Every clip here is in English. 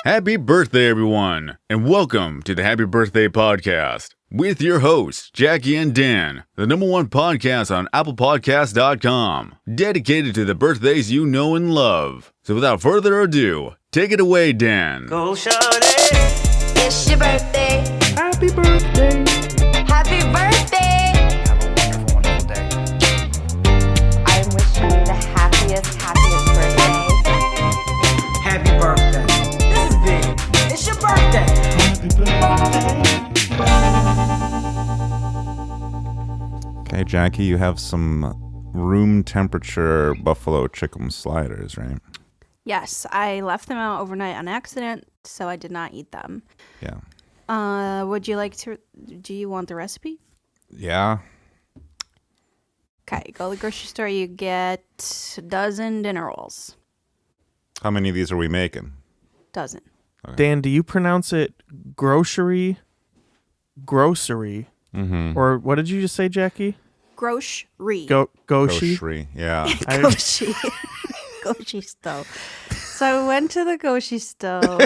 Happy birthday, everyone, and welcome to the Happy Birthday Podcast with your hosts, Jackie and Dan, the #1 podcast on ApplePodcast.com, dedicated to the birthdays you know and love. So without further ado, take it away, Dan. Go shawty, it's your birthday. Happy birthday. Happy birthday. Have a wonderful, wonderful day. I'm wishing you the happiest birthday. Happy birthday. This is big. It's your birthday. Happy birthday. Okay, Jackie, you have some room temperature buffalo chicken sliders, right? Yes, I left them out overnight on accident, so I did not eat them. Yeah. Would you like to? Do you want the recipe? Yeah. Okay, go to the grocery store. You get a dozen dinner rolls. How many of these are we making? Dozen. Okay. Dan, do you pronounce it grocery, or what did you just say, Jackie? Grocery. Goshi. Grocery. Yeah. Goshi. Goshi stove. So I went to the Goshi stove.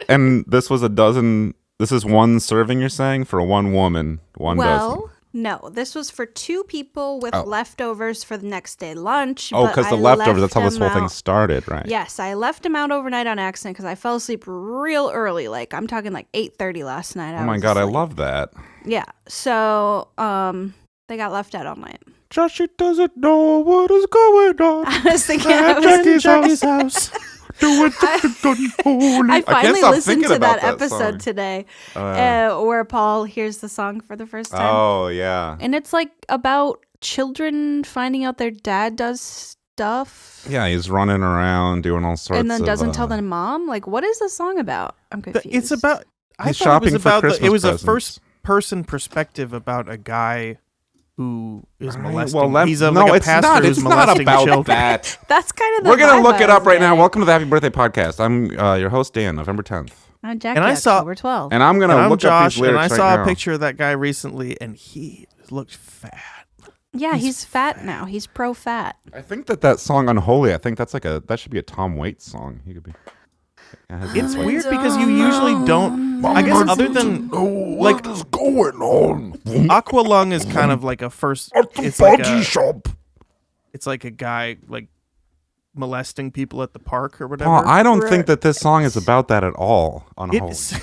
And this was a dozen. This is one serving, you're saying, for one woman, dozen. Well, no, this was for 2 people with leftovers for the next day lunch. Oh, but because the I leftovers, left that's how this them whole thing out- started, right? Yes, I left them out overnight on accident because I fell asleep real early. Like, I'm talking like 8:30 last night. Oh my God, I love that. Yeah, so they got left out all night. Joshie doesn't know what is going on. I was thinking I At was in Jackie's house. Do it, holy. I finally stop listened thinking to about that that episode song. today where Paul hears the song for the first time. Oh, yeah. And it's like about children finding out their dad does stuff Yeah, he's running around doing all sorts of... and then doesn't tell their mom. Like, what is the song about? I'm confused. It's about. I He's thought it was shopping for about. Christmas It was presents. a first-person perspective about a guy who is molesting. Well, he's no, like a it's pastor not. who's It's not molesting about children. that. That's kind of the We're going to vibe look it I up was right now. getting. Welcome to the Happy Birthday Podcast. I'm your host, Dan, November 10th. I'm Jackie, And I saw- October 12th. And I'm going And to I'm look Josh, up these lyrics and I right saw now. a picture of that guy recently, and he looked fat. Yeah, he's fat now. He's pro-fat. I think that song Unholy, I think that should be a Tom Waits song. He could be. It's weird because you usually don't. I guess other than like What is going on? Aqualung is kind of like a first. It's like a. It's like a guy like molesting people at the park or whatever. Paul, I don't think that this song is about that at all. Unholy. It's,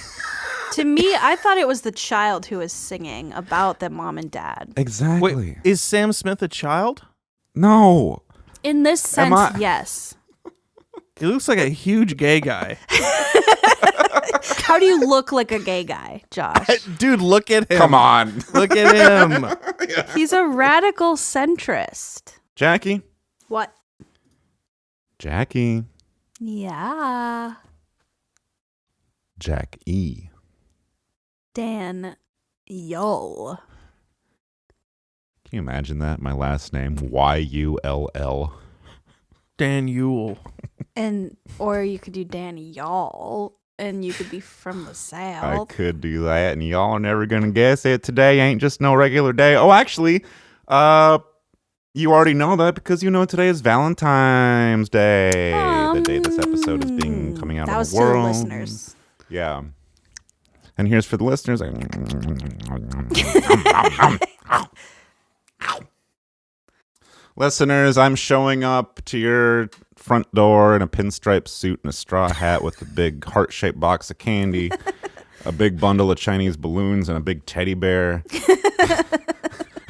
To me, I thought it was the child who was singing about the mom and dad. Exactly. wait, is Sam Smith a child? No. In this sense, I- yes. He looks like a huge gay guy. How do you look like a gay guy, Josh? Dude, look at him. Come on. Look at him. He's a radical centrist. Jackie. What? Jackie. Yeah. Jack E. Dan Yull. Can you imagine that? My last name, Y-U-L-L. Dan Yule. Or you could do Dan Y'all, and you could be from the I South. could do that, and y'all are never going to guess it. Today ain't just no regular day. Oh, actually, you already know that because you know today is Valentine's Day. The day this episode is coming out that in was the world. to the listeners. Yeah. And here's for the listeners. Listeners, I'm showing up to your front door in a pinstripe suit and a straw hat with a big heart-shaped box of candy, a big bundle of Chinese balloons, and a big teddy bear.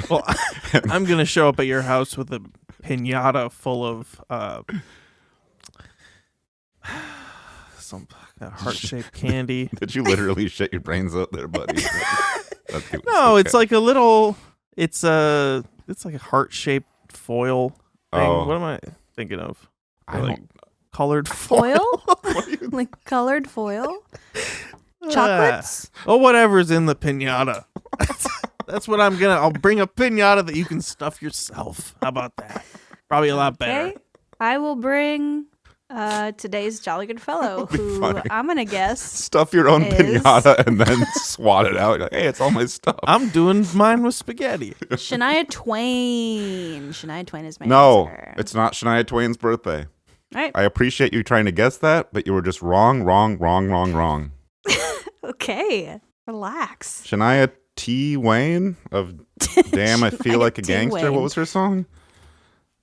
Well, I'm going to show up at your house with a piñata full of some heart-shaped candy. Did you literally shit your brains out there, buddy? No, it's like a little. It's like a heart-shaped foil thing. Oh. What am I thinking of? I Like don't- colored foil. Foil? Like colored foil? Chocolates? Oh, whatever's in the piñata. That's what I'm gonna. I'll bring a piñata that you can stuff yourself. How about that? Probably a lot better. Okay. I will bring today's Jolly Good Fellow, who funny. I'm going to guess. Stuff your own is- piñata and then swat it out. Like, hey, it's all my stuff. I'm doing mine with spaghetti. Shania Twain. Shania Twain is my No, answer. it's not Shania Twain's birthday. Right. I appreciate you trying to guess that, but you were just wrong. Okay. Relax. Shania T. Wayne of Damn, I Feel Shania Like a T. Gangster. Wayne. What was her song?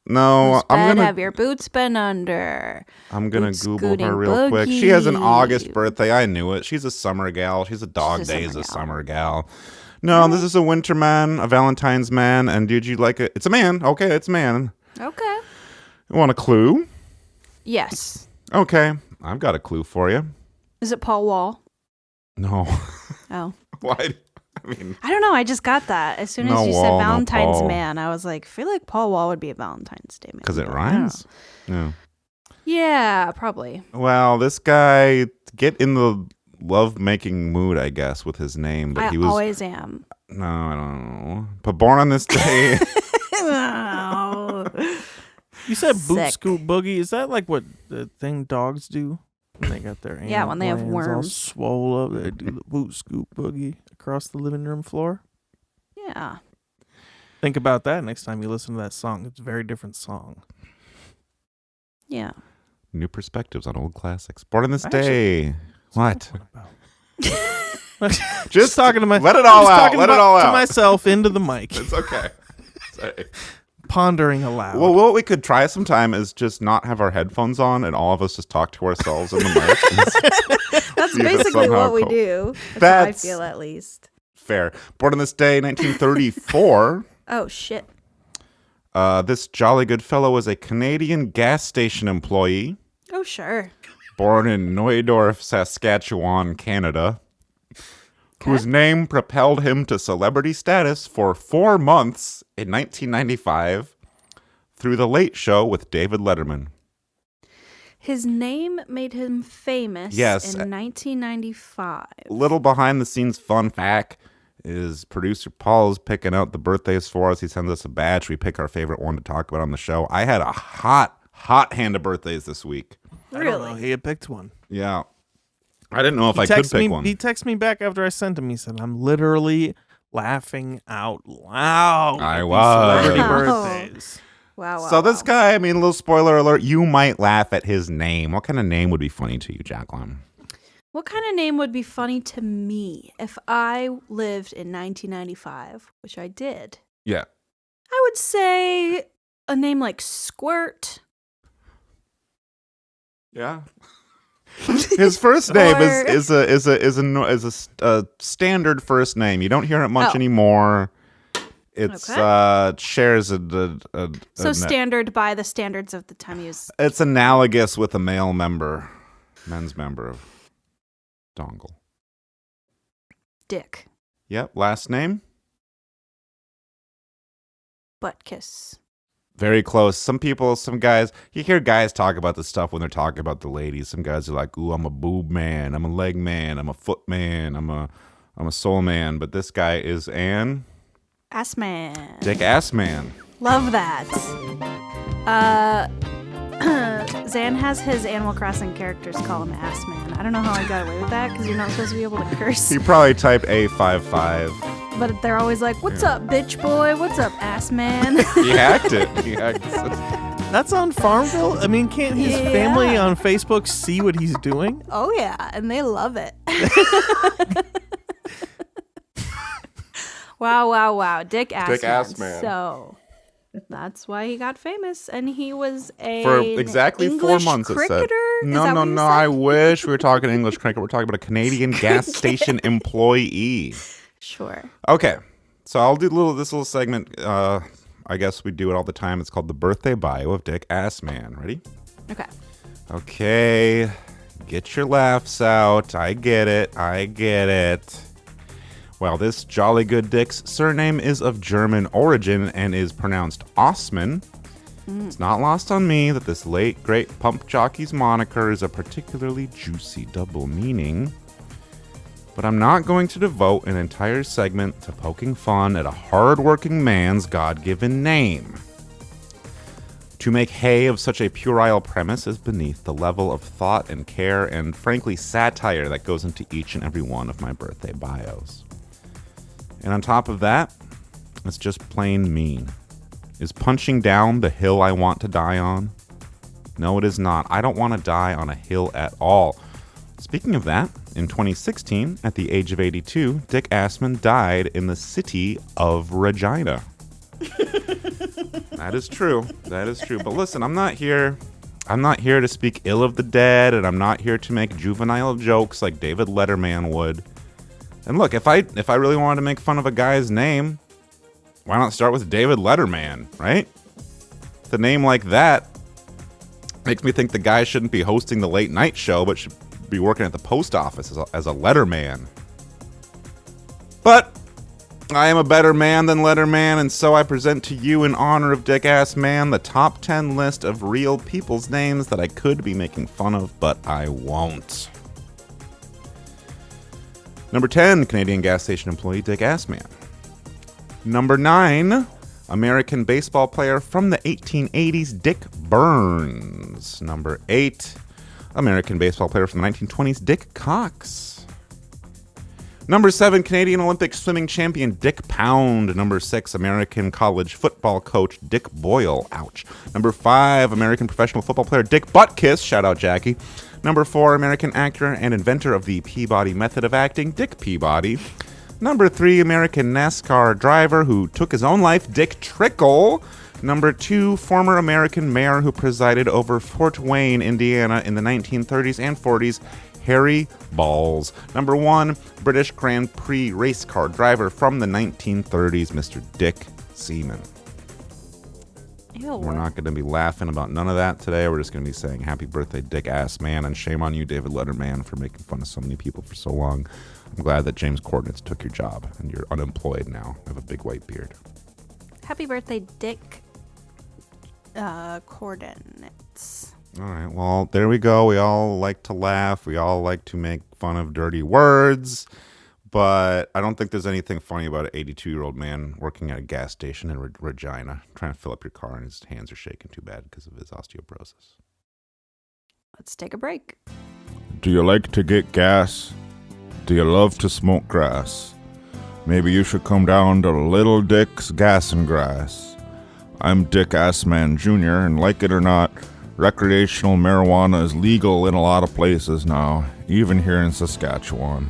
No, Whose I'm bed gonna have your boots been under? I'm gonna Boots Google scooting her real quick. She has an boogie. August birthday. I knew it. She's a summer gal. She's a dog She's a days summer a gal. summer gal. No, this is a winter man, a Valentine's man, and did you like it? It's a man. Okay, it's a man. Okay. You want a clue? Yes. Okay, I've got a clue for you. Is it Paul Wall? No. Oh. Why? I mean, I don't know. I just got that. As soon as No you Wall, said no Valentine's Paul. Man, I was like, I feel like Paul Wall would be a Valentine's Day man. because it but I don't rhymes. Yeah. know. Yeah, probably. Well, this guy get in the love-making mood, I guess, with his name, but I he was always am. no, I don't know. But born on this day. Oh. You said boot Sick. scoop boogie. Is that like what the thing dogs do when they got their Yeah, when they have anal glands all worms. swole up? They do the boot scoop boogie across the living room floor. Yeah. Think about that next time you listen to that song. It's a very different song. Yeah. New perspectives on old classics. Born on this Actually- day. What? Just talking to my. Let it all just out. talking Let it about- all to out. myself into the mic, It's okay. Sorry. pondering aloud. Well, what we could try sometime is just not have our headphones on and all of us just talk to ourselves in the mic. That's See if it basically somehow what we co- do. That's That's- how I feel, at least. Fair. Born on this day, 1934. Oh, shit. This jolly good fellow was a Canadian gas station employee Oh, sure. born in Nooidorf, Saskatchewan, Canada, whose name propelled him to celebrity status for 4 months in 1995 through The Late Show with David Letterman. His name made him famous Yes. in 1995. Little behind the scenes fun fact is producer Paul is picking out the birthdays for us. He sends us a batch. We pick our favorite one to talk about on the show. I had a hot hand of birthdays this week. I don't know. Really? He had picked one. Yeah. I didn't know if He I could texted pick me. one. He texted me back after I sent him. He said, "I'm literally laughing out loud. I at these was. celebrity Wow. birthdays." Wow, wow. So this wow. guy, I mean, a little spoiler alert, you might laugh at his name. What kind of name would be funny to you, Jacqueline? What kind of name would be funny to me if I lived in 1995, which I did? Yeah. I would say a name like Squirt. Yeah. His first name Or- is a standard first name. You don't hear it much Oh. anymore. It's Okay. shares So standard by the standards of the time he was. it's analogous with a men's member of Dongle. Dick. Yep. Last name. Butt kiss. Very close. Some guys, you hear guys talk about this stuff when they're talking about the ladies. Some guys are like, ooh, I'm a boob man. I'm a leg man. I'm a foot man. I'm a soul man. But this guy is an Assman. Dick Assman. Love that. Zan has his Animal Crossing characters call him Assman. I don't know how he got away with that because you're not supposed to be able to curse. He probably typed A55. But they're always like, "What's up, bitch boy? What's up, Assman?" He hacked it. He hacked it. That's on Farmville. I mean, can't his Yeah. family on Facebook see what he's doing? Oh yeah, and they love it. Wow. Dick Assman. Dick Assman. So that's why he got famous, and he was a For exactly 4 English months, it said. cricketer? Is No, that no, what you no. said? I wish we were talking English cricket. We're talking about a Canadian gas station employee. Sure. Okay. So I'll do this little segment. I guess we do it all the time. It's called the birthday bio of Dick Assman. Ready? Okay. Okay. Get your laughs out. I get it. Well, this jolly good Dick's surname is of German origin and is pronounced Assman. It's not lost on me that this late, great pump jockey's moniker is a particularly juicy double meaning. But I'm not going to devote an entire segment to poking fun at a hard-working man's God-given name. To make hay of such a puerile premise is beneath the level of thought and care and, frankly, satire that goes into each and every one of my birthday bios. And on top of that, it's just plain mean. Is punching down the hill I want to die on? No, it is not. I don't want to die on a hill at all. Speaking of that, in 2016, at the age of 82, Dick Assman died in the city of Regina. That is true. That is true. But listen, I'm not here to speak ill of the dead, and I'm not here to make juvenile jokes like David Letterman would. And look, if I really wanted to make fun of a guy's name, why not start with David Letterman, right? The name like that makes me think the guy shouldn't be hosting the late night show, but should be working at the post office as a letterman. But I am a better man than Letterman, and so I present to you, in honor of Dick Assman, the top 10 list of real people's names that I could be making fun of, but I won't. Number 10, Canadian gas station employee Dick Assman. Number 9, American baseball player from the 1880s, Dick Burns. Number 8, American baseball player from the 1920s, Dick Cox. Number 7, Canadian Olympic swimming champion Dick Pound. Number 6, American college football coach Dick Boyle. Ouch. Number 5, American professional football player Dick Buttkiss. Shout out Jackie. Number 4, American actor and inventor of the Peabody method of acting, Dick Peabody. Number 3, American NASCAR driver who took his own life, Dick Trickle. Number 2, former American mayor who presided over Fort Wayne, Indiana in the 1930s and 40s, Harry Balls. Number 1, British Grand Prix race car driver from the 1930s, Mr. Dick Seaman. Ew. We're not going to be laughing about none of that today. We're just going to be saying happy birthday, Dick Assman, and shame on you, David Letterman, for making fun of so many people for so long. I'm glad that James Coordinates took your job, and you're unemployed now. You have a big white beard. Happy birthday, Dick Coordinates. All right, well, there we go. We all like to laugh. We all like to make fun of dirty words. But I don't think there's anything funny about an 82-year-old man working at a gas station in Regina, trying to fill up your car, and his hands are shaking too bad because of his osteoporosis. Let's take a break. Do you like to get gas? Do you love to smoke grass? Maybe you should come down to Little Dick's Gas and Grass. I'm Dick Assman Jr., and like it or not, recreational marijuana is legal in a lot of places now, even here in Saskatchewan.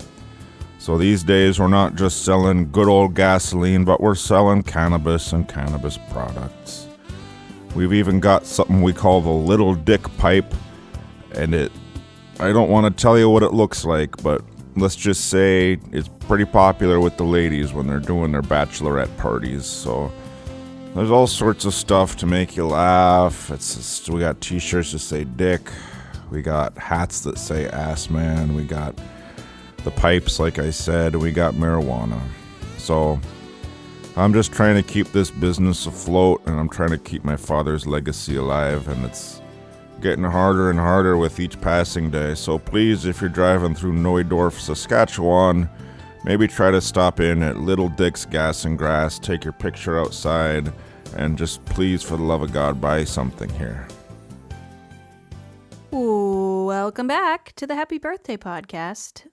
So these days, we're not just selling good old gasoline, but we're selling cannabis and cannabis products. We've even got something we call the Little Dick Pipe, and I don't want to tell you what it looks like, but let's just say it's pretty popular with the ladies when they're doing their bachelorette parties. So there's all sorts of stuff to make you laugh. We got t-shirts that say Dick. We got hats that say Assman. We got the pipes, like I said. We got marijuana. So I'm just trying to keep this business afloat, and I'm trying to keep my father's legacy alive, and it's getting harder and harder with each passing day. So please, if you're driving through Nooidorf, Saskatchewan, maybe try to stop in at Little Dick's Gas and Grass, take your picture outside, and just please, for the love of God, buy something here. Welcome back to the Happy Birthday podcast.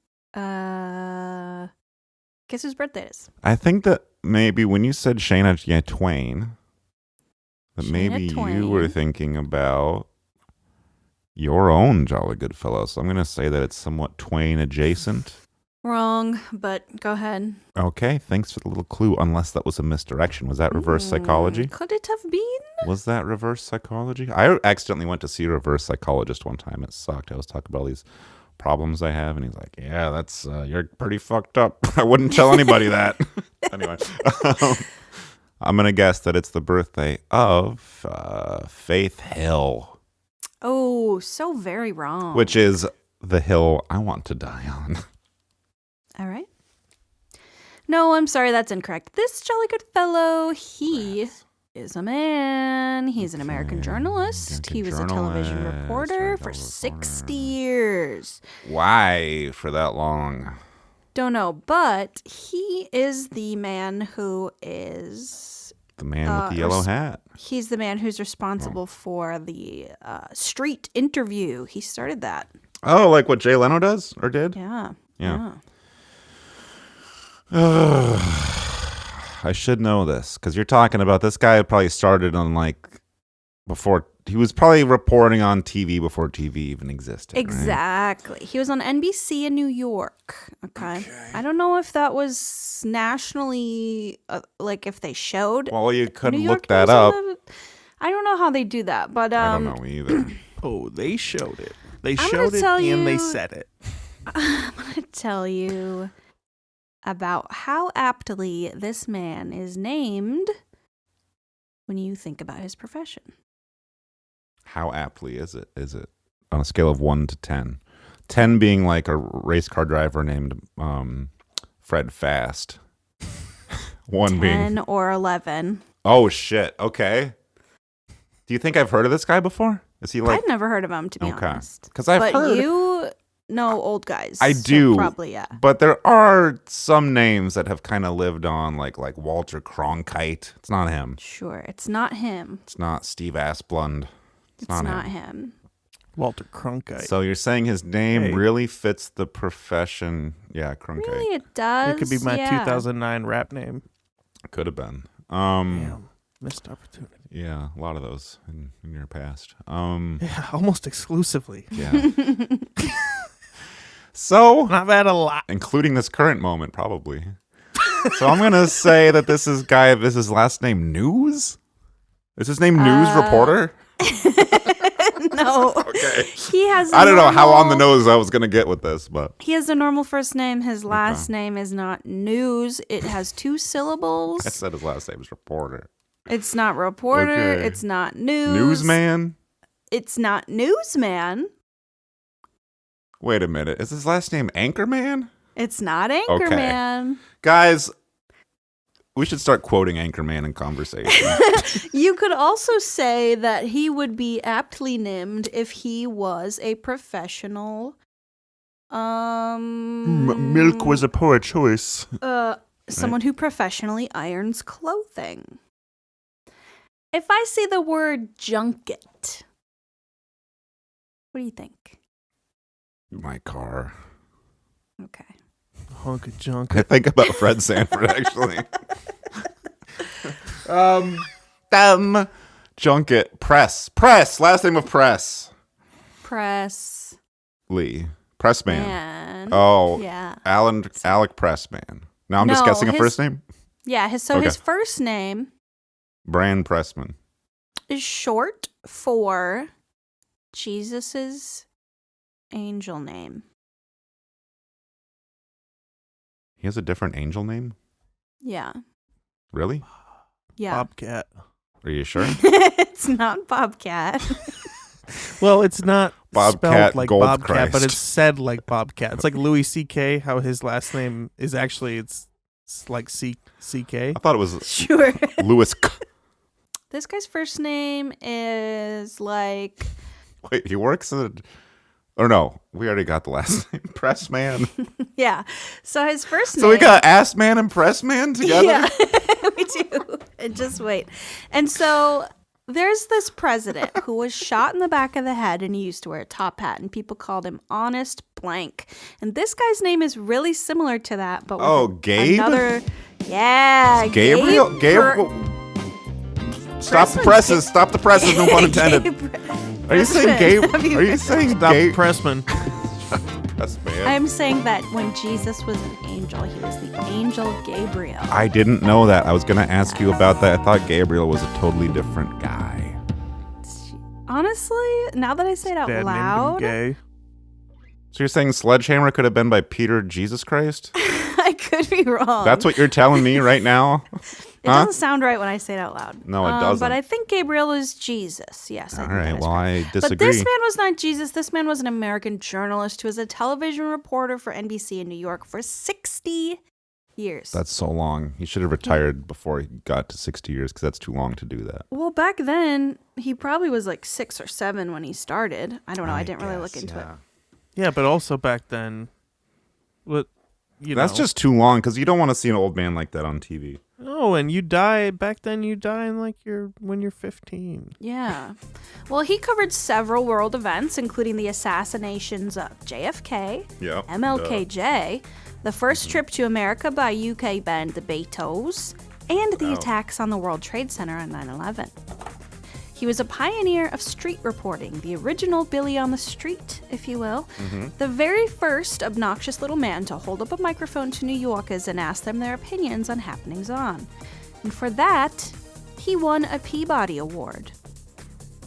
Guess whose birthday it is? I think that maybe when you said Shania Twain, that Shania maybe Twain. you were thinking about your own Jolly Good Fellow. So I'm going to say that it's somewhat Twain adjacent. Wrong, but go ahead. Okay, thanks for the little clue, unless that was a misdirection. Was that reverse psychology? Could it have been? Was that reverse psychology? I accidentally went to see a reverse psychologist one time. It sucked. I was talking about all these problems I have, and he's like, yeah, that's, you're pretty fucked up. I wouldn't tell anybody that. Anyway, I'm going to guess that it's the birthday of Faith Hill. Oh, so very wrong. Which is the hill I want to die on. All right. No, I'm sorry, that's incorrect. This jolly good fellow, he is a man. He's an American journalist. He was a television reporter for 60 years. Why for that long? Don't know, but he is the man who is... The man with the yellow hat. He's the man who's responsible for the street interview. He started that. Oh, like what Jay Leno does or did? Yeah. I should know this because you're talking about this guy who probably started on like before he was probably reporting on TV before TV even existed. Exactly. He was on NBC in New York. Okay. I don't know if that was nationally, like if they showed. Well, you could New look York that news on up. I don't know how they do that, but I don't know either. Oh, they showed it. They I'm showed gonna it tell and they you- said it. I'm going to tell you about how aptly this man is named when you think about his profession. How aptly is it? Is it on a scale of 1 to 10? 10 being like a race car driver named Fred Fast. 1 being 10 or 11. Oh shit. Okay. Do you think I've heard of this guy before? Is he like I've never heard of him, to be Okay. honest. Because I've But heard you know old guys. I so do. probably, yeah. But there are some names that have kind of lived on, like Walter Cronkite. It's not him. Sure. It's not him. It's not Steve Asplund. It's not him. Walter Cronkite. So you're saying his name Hey. really fits the profession? Yeah, Cronkite. Really, it does. It could be my yeah. 2009 rap name. Could have been. Damn. Missed opportunity. Yeah, a lot of those in your past. Yeah, almost exclusively. Yeah. So, I've had a lot. including this current moment, probably. So I'm gonna say that this is his last name News? Is his name News Reporter? No. Okay. He has I don't know how on the nose I was gonna get with this, but He has a normal first name. His last name is not News. It has 2 syllables. I said his last name is Reporter. It's not reporter. Okay. It's not news. Newsman? It's not newsman. Wait a minute. Is his last name Anchorman? It's not Anchorman. Guys, we should start quoting Anchorman in conversation. You could also say that he would be aptly named if he was a professional. Milk was a poor choice. Someone who professionally irons clothing. If I say the word junket, what do you think? My car. Okay. Hunk of junk. I think about Fred Sanford, actually. Junket. Press. Last name of Press. Press. Lee. Pressman. Man. Oh. Yeah. Alec Pressman. Now I'm just No, guessing a his- first name? Yeah. His Okay. first name Brand Pressman. is short for Jesus's angel name. He has a different angel name? Yeah. Really? Yeah. Bobcat. Are you sure? It's not Bobcat. Well, it's not Bobcat spelled like Gold Bobcat, but Christ. it's said like Bobcat. It's like Louis C.K., how his last name is actually, it's like C.K. I thought it was Sure. Louis. This guy's first name is like Wait, he works at... Or no, we already got the last name. Pressman. yeah. So his first name. So we got Assman and Pressman together? Yeah, we do. And just wait. And so there's this president who was shot in the back of the head and he used to wear a top hat and people called him Honest Blank. And this guy's name is really similar to that, but with Oh, Gabe? another. Yeah, Gabriel? Stop the presses. Stop the presses. No pun intended. Are you saying Gabe? Are you saying Stop Gabe? Pressman. Pressman. I'm saying that when Jesus was an angel, he was the angel Gabriel. I didn't know that. I was going to ask you about that. I thought Gabriel was a totally different guy. Honestly, now that I say it out Dad named him loud, Gay. So you're saying Sledgehammer could have been by Peter Jesus Christ? I could be wrong. That's what you're telling me right now? It doesn't sound right when I say it out loud. No, it doesn't. But I think Gabriel is Jesus. Yes. I All think that right, is well, correct. I disagree. But this man was not Jesus. This man was an American journalist who was a television reporter for NBC in New York for 60 years. That's so long. He should have retired before he got to 60 years because that's too long to do that. Well, back then, he probably was like 6 or 7 when he started. I don't know. I didn't really look into it. Yeah, but also back then, what, That's just too long because you don't want to see an old man like that on TV. Oh, and you die, back then you die in like when you're 15. Yeah. Well, he covered several world events, including the assassinations of JFK, Yeah. MLKJ, the first trip to America by UK band the Beatles, and the attacks on the World Trade Center on 9/11. He was a pioneer of street reporting, the original Billy on the street, if you will. The very first obnoxious little man to hold up a microphone to New Yorkers and ask them their opinions on happenings on. And for that, he won a Peabody Award.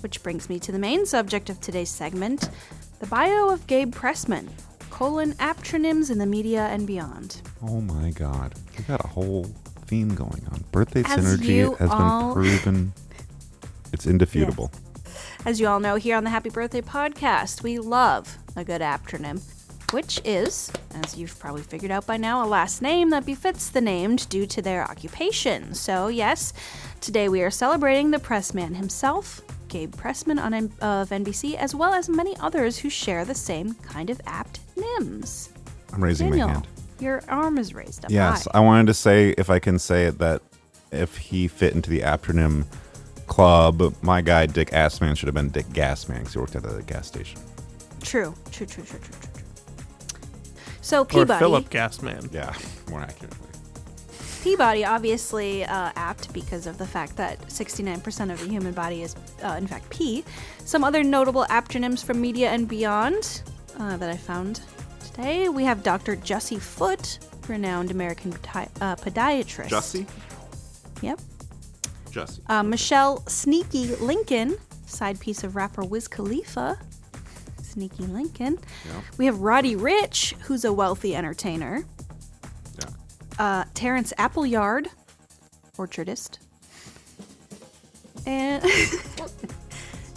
Which brings me to the main subject of today's segment, the bio of Gabe Pressman, aptronyms in the media and beyond. Oh my God. We got a whole theme going on. Birthday As synergy you has all- been proven. It's indefeatable. As you all know, here on the Happy Birthday podcast, we love a good aptronym, which is, as you've probably figured out by now, a last name that befits the named due to their occupation. So yes, today we are celebrating the Pressman himself, Gabe Pressman of NBC, as well as many others who share the same kind of apt names. I'm raising Daniel, my hand. your arm is raised up Yes, high. I wanted to say, if I can say it, that if he fit into the aptronym club, my guy Dick Assman should have been Dick Gasman because he worked at the gas station. True. So Or Peabody. Philip Gasman. Yeah, more accurately. Peabody, obviously apt because of the fact that 69% of the human body is, in fact, pee. Some other notable aptronyms from media and beyond that I found today. We have Dr. Jussie Foote, renowned American podiatrist. Jussie? Yep. Jussie. Michelle Sneaky Lincoln, side piece of rapper Wiz Khalifa. Sneaky Lincoln. Yeah. We have Roddy Ricch, who's a wealthy entertainer. Yeah. Terrence Appleyard, orchardist. And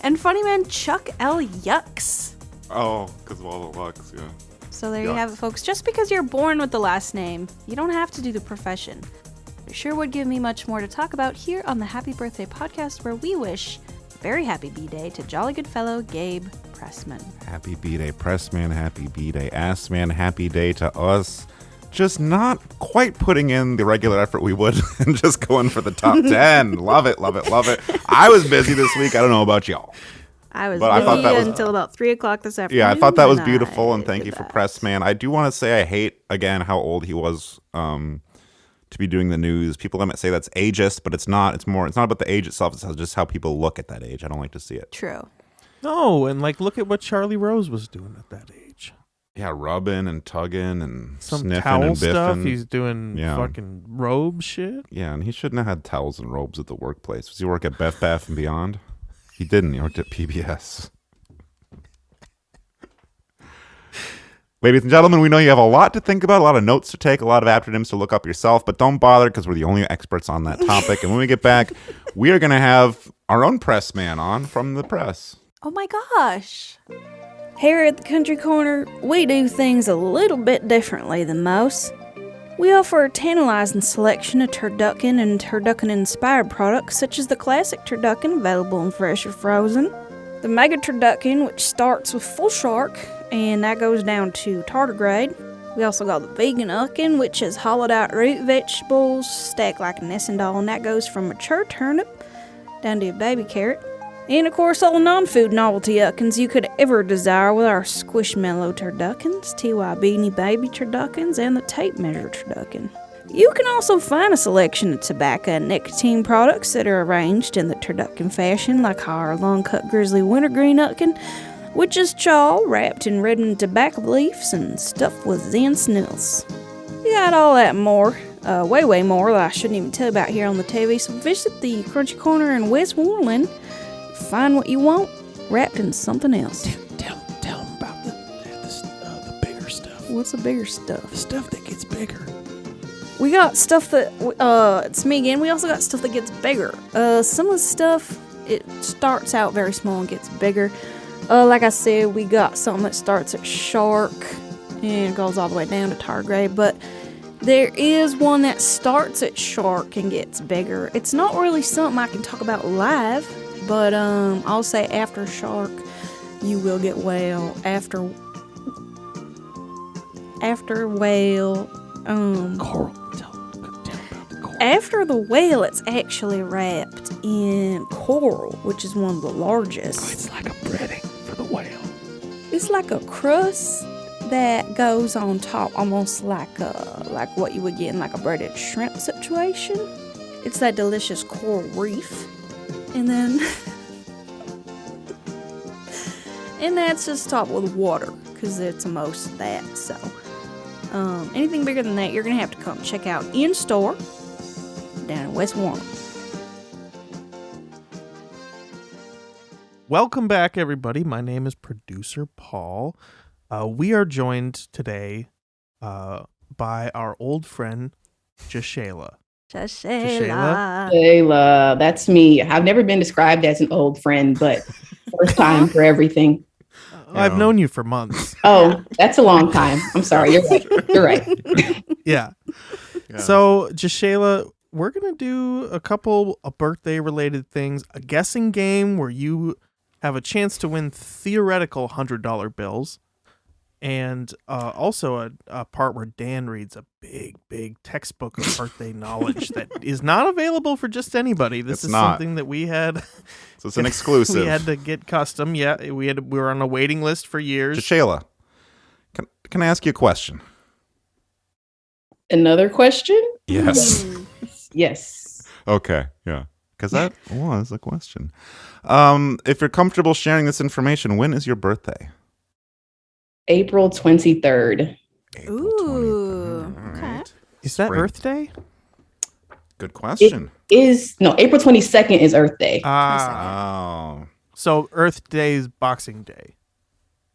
and funny man Chuck L. Yucks. Oh, because of all the lucks, yeah. So there you Yucks. have it, folks. Just because you're born with the last name, you don't have to do the profession. It sure would give me much more to talk about here on the Happy Birthday podcast, where we wish a very happy B-Day to jolly good fellow Gabe Pressman. Happy B-Day, Pressman. Happy B-Day, Assman. Happy day to us. Just not quite putting in the regular effort we would and just going for the top 10. Love it. I was busy this week. I don't know about y'all. I was But I thought that was- until about 3 o'clock this afternoon. Yeah, I thought that was and beautiful, and I thank did you for that. Pressman. I do want to say I hate, again, how old he was to be doing the news. People might say that's ageist, but it's not. It's not about the age itself. It's just how people look at that age. I don't like to see it. True. No, and like look at what Charlie Rose was doing at that age. Yeah, rubbing and tugging and Some sniffing towel and stuff. biffing. He's doing Yeah. fucking robe shit. Yeah, and he shouldn't have had towels and robes at the workplace. Does he work at Beth Bath and Beyond? He didn't. He worked at PBS. Ladies and gentlemen, we know you have a lot to think about, a lot of notes to take, a lot of acronyms to look up yourself, but don't bother because we're the only experts on that topic. And when we get back, we are going to have our own press man on from the press. Oh my gosh. Here at the Country Corner, we do things a little bit differently than most. We offer a tantalizing selection of turducken and turducken-inspired products, such as the classic turducken, available in fresh or frozen, the mega turducken, which starts with full shark, and that goes down to tardigrade. We also got the vegan-ucken, which is hollowed-out root vegetables, stacked like a nesting doll, and that goes from mature turnip down to a baby carrot. And of course, all the non-food novelty uckins you could ever desire with our Squishmallow turduckens, TY Beanie Baby turduckens, and the tape measure turducken. You can also find a selection of tobacco and nicotine products that are arranged in the turducken fashion, like our long-cut grizzly wintergreen ucken, which is chaw wrapped in redmond tobacco leaves and stuffed with zen snills. We got all that and more, way more that I shouldn't even tell about here on the TV, so visit the Crunchy Corner in Westmoreland. Find what you want, wrapped in something else. Tell them about the bigger stuff. What's the bigger stuff? The stuff that gets bigger. We got stuff that, it's me again, we also got stuff that gets bigger. Some of the stuff, it starts out very small and gets bigger. Like I said, we got something that starts at shark and goes all the way down to tardigrade, but there is one that starts at shark and gets bigger. It's not really something I can talk about live, but I'll say after shark, you will get whale. After whale, Coral. Tell them about the coral. after the whale, it's actually wrapped in coral, which is one of the largest. It's like a breading for the whale. It's like a crust that goes on top, almost like what you would get in like a breaded shrimp situation. It's that delicious coral reef. And then And that's just topped with water, because it's most of that, so. Anything bigger than that, you're going to have to come check out in store down in West Warren. Welcome back, everybody. My name is Producer Paul. We are joined today by our old friend, Jashayla. Jashayla. Jayla, that's me. I've never been described as an old friend, but first time for everything. I've known you for months. Oh, that's a long time. I'm sorry. You're right. You're right. Yeah. So, Jashayla, we're going to do a couple of birthday-related things. A guessing game where you have a chance to win theoretical $100 bills. And also a part where Dan reads a big textbook of birthday knowledge that is not available for just anybody. This is something that we had. So it's an exclusive. We had to get custom. Yeah, we were on a waiting list for years. Jashayla, can I ask you a question? Another question? Yes. Yes. Okay, yeah. Because that was a question. If you're comfortable sharing this information, when is your birthday? April 23rd. Ooh, okay. Is that Spring. Earth Day? Good question. April 22nd is Earth Day. Oh. So Earth Day is Boxing Day.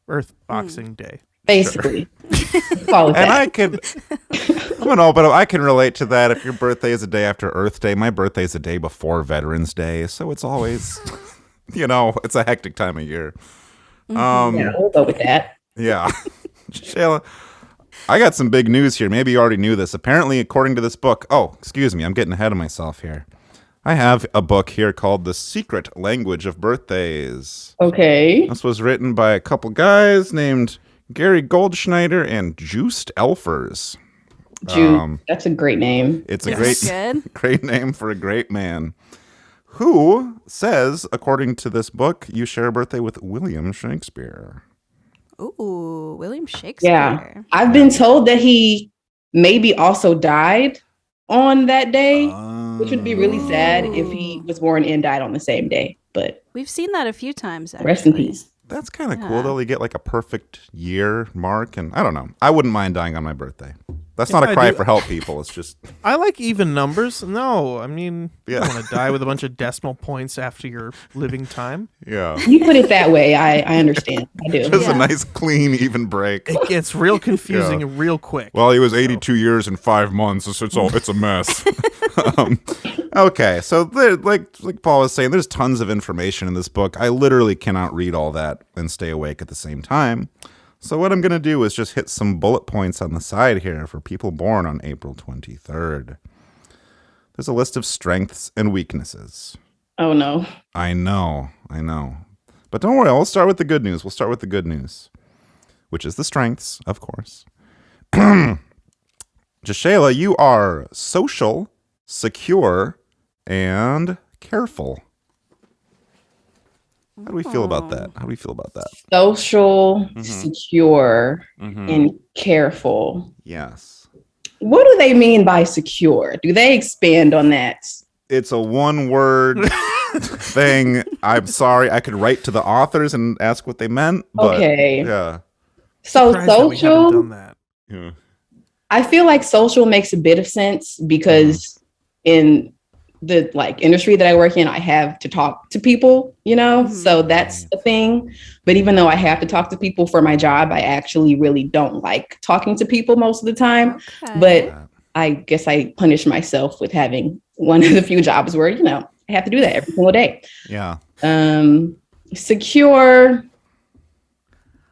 Earth Boxing Day. Basically. Call it And that. I don't know, but I can relate to that. If your birthday is a day after Earth Day, my birthday is a day before Veterans Day, so it's always, it's a hectic time of year. Yeah, we'll go with that. Yeah. Shayla, I got some big news here. Maybe you already knew this. Apparently, according to this book, excuse me, I'm getting ahead of myself here. I have a book here called The Secret Language of Birthdays. Okay. This was written by a couple guys named Gary Goldschneider and Joost Elfers. Jude, that's a great name. It's a That's good. great name for a great man. Who says, according to this book, you share a birthday with William Shakespeare. Ooh, William Shakespeare. Yeah. I've been told that he maybe also died on that day, which would be really sad if he was born and died on the same day. But We've seen that a few times, actually. rest in peace. That's kind of cool, though. They get like a perfect year mark. And I don't know. I wouldn't mind dying on my birthday. That's not a I cry do. for help, people. It's just, I like even numbers. No, I mean, you Yeah. don't want to die with a bunch of decimal points after your living time. yeah. You put it that way. I understand. I do. Just Yeah. a nice, clean, even break. It gets real confusing real quick. Well, he was 82 years and 5 months. It's a mess. Okay, so like Paul was saying, there's tons of information in this book. I literally cannot read all that and stay awake at the same time. So what I'm going to do is just hit some bullet points on the side here for people born on April 23rd. There's a list of strengths and weaknesses. Oh, no. I know. But don't worry, we'll start with the good news. Which is the strengths, of course. Jashayla, you are social, secure, and careful. How do we feel about that? Social, secure, and careful. Yes. What do they mean by secure? Do they expand on that? It's a one-word thing. I'm sorry. I could write to the authors and ask what they meant. But Okay. Yeah. So Surprised that we haven't social, done that. Yeah. I feel like social makes a bit of sense because in the industry that I work in, I have to talk to people, so that's the thing. But even though I have to talk to people for my job, I actually really don't like talking to people most of the time. Okay. But I guess I punish myself with having one of the few jobs where, I have to do that every single day. Yeah. Secure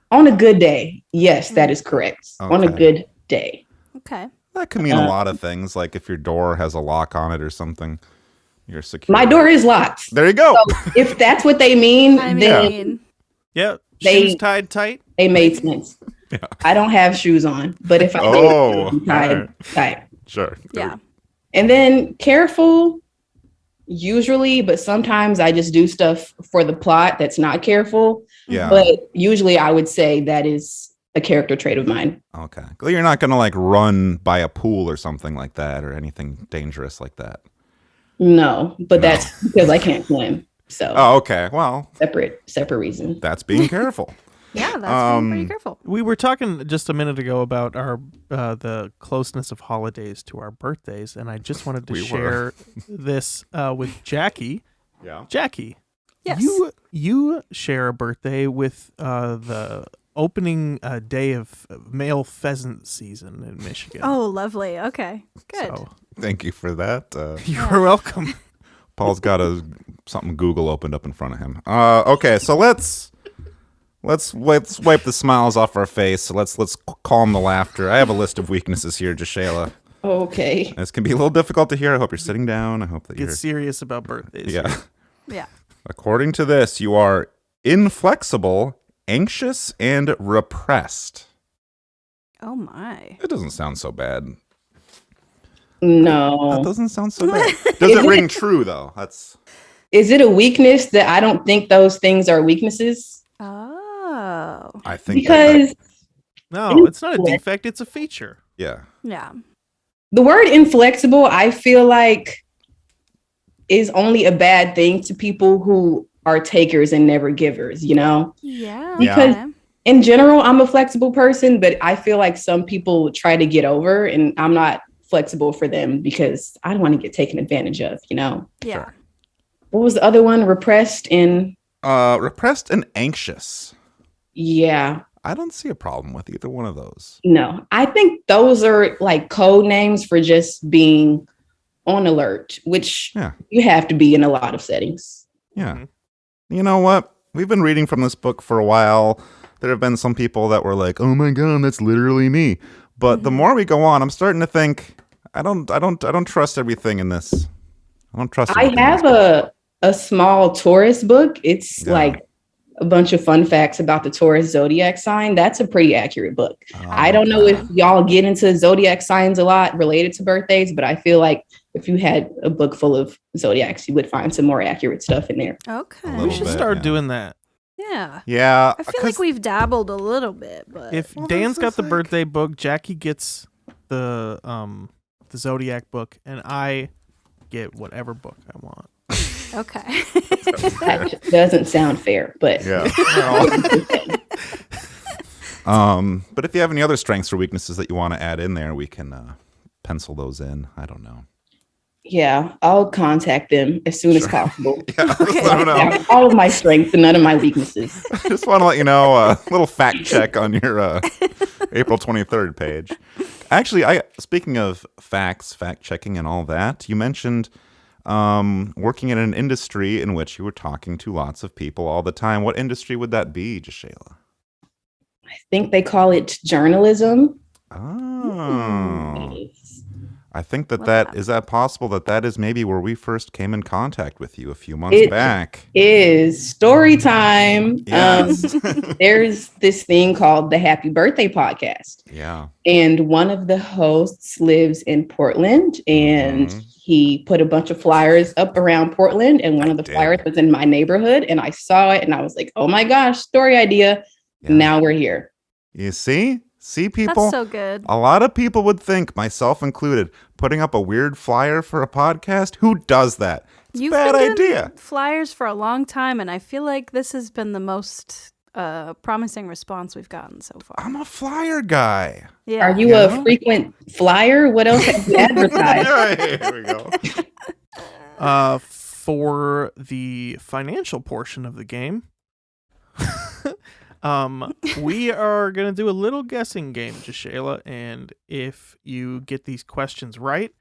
on a good day. Yes, that is correct. On a Okay. good day. Okay. That could mean a lot of things, like if your door has a lock on it or something, you're secure. My door is locked. There you go. If that's what they mean, I then mean, Yeah, They- shoes tied tight. they made sense. I don't have shoes on, but if I Oh, did, I'm all right. tied. Sure. yeah. And then careful, usually, but sometimes I just do stuff for the plot that's not careful. Yeah. But usually I would say that is a character trait of mine. Okay. Well, you're not going to run by a pool or something like that or anything dangerous like that. No, but that's because I can't swim. So Oh, okay. Well, separate reason. that's being careful. Yeah, that's being pretty careful. We were talking just a minute ago about our the closeness of holidays to our birthdays, and I just wanted to share this with Jackie. Yeah. Jackie, Yes. you share a birthday with the opening day of male pheasant season in Michigan. Oh, lovely. Okay, good. So, Thank you for that. you're welcome. Paul's got something Google opened up in front of him. Okay, so let's wipe the smiles off our face. So let's calm the laughter. I have a list of weaknesses here, Jashayla. Okay. This can be a little difficult to hear. I hope you're sitting down. I hope that Get you're serious about birthdays. yeah. Yeah. According to this, you are inflexible, anxious, and repressed. Oh my. It doesn't sound so bad. That No. doesn't sound so bad. Does it ring true though? That's Is it a weakness that I don't think those things are weaknesses? Oh. I think Because No, it's not a defect. It's a feature. yeah. Yeah. the word inflexible, I feel like, is only a bad thing to people who are takers and never givers, you know? Yeah. Because okay. in general, I'm a flexible person, but I feel like some people try to get over, and I'm not flexible for them because I don't want to get taken advantage of, you know? Yeah. Sure. What was the other one? Repressed and Repressed and anxious. yeah. I don't see a problem with either one of those. No, I think those are like code names for just being on alert, which Yeah. you have to be in a lot of settings. Yeah. Mhm. You know what? We've been reading from this book for a while. There have been some people that were like, "Oh my god, that's literally me." But the more we go on, I'm starting to think I don't trust everything in this. I don't trust I everything in have this book. a small Taurus book. It's Yeah. like a bunch of fun facts about the Taurus zodiac sign. That's a pretty accurate book. I don't know if y'all get into zodiac signs a lot related to birthdays, but I feel like if you had a book full of zodiacs, you would find some more accurate stuff in there. Okay. little We should bit, start yeah. doing that. Yeah. Yeah. I feel like we've dabbled a little bit, but If Well, Dan's that's got the like- birthday book, Jackie gets the zodiac book, and I get whatever book I want. okay. That doesn't sound fair, but Yeah. But if you have any other strengths or weaknesses that you want to add in there, we can pencil those in. I don't know. yeah, I'll contact them as soon as possible. Yeah, just let 'em know. Yeah, all of my strengths and none of my weaknesses. Just want to let you know a little fact check on your April 23rd page. Actually, speaking of facts, fact checking, and all that, you mentioned working in an industry in which you were talking to lots of people all the time. What industry would that be, Jashayla? I think they call it journalism. Oh, I think Love that that. is that possible that is maybe where we first came in contact with you a few months It- back. Is story time. Yes. There's this thing called the Happy Birthday Podcast. Yeah. And one of the hosts lives in Portland, and Mhm. he put a bunch of flyers up around Portland, and one of the did. flyers was in my neighborhood, and I saw it and I was like, oh my gosh, story idea. Yeah. Now we're here. You see? See, people? That's so good. A lot of people would think, myself included, putting up a weird flyer for a podcast? Who does that? It's a You've bad been doing idea. flyers for a long time, and I feel like this has been the most promising response we've gotten so far. I'm a flyer guy. Yeah. Are you Yeah. a frequent flyer? What else have you advertised? Here we go. For the financial portion of the game, we are going to do a little guessing game, Jashayla, and if you get these questions right,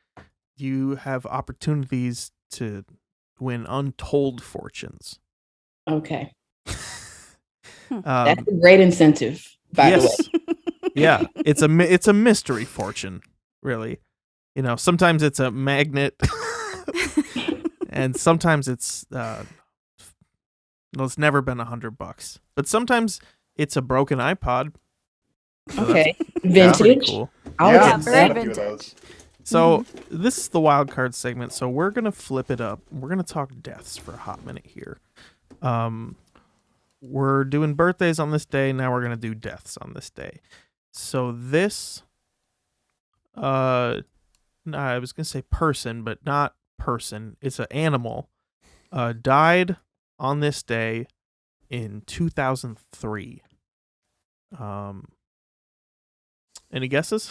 you have opportunities to win untold fortunes. Okay. Um, That's a great incentive, by the way. Yeah, it's a mystery fortune, really. You know, sometimes it's a magnet, and sometimes it's never been $100, but sometimes it's a broken iPod. So Okay. that's pretty Vintage. cool. I'll Yeah, accept very that. vintage. So this is the wild card segment. So we're gonna flip it up. We're gonna talk deaths for a hot minute here. We're doing birthdays on this day. Now we're gonna do deaths on this day. So this, I was gonna say person, but not person. It's an animal. Died on this day in 2003. Any guesses?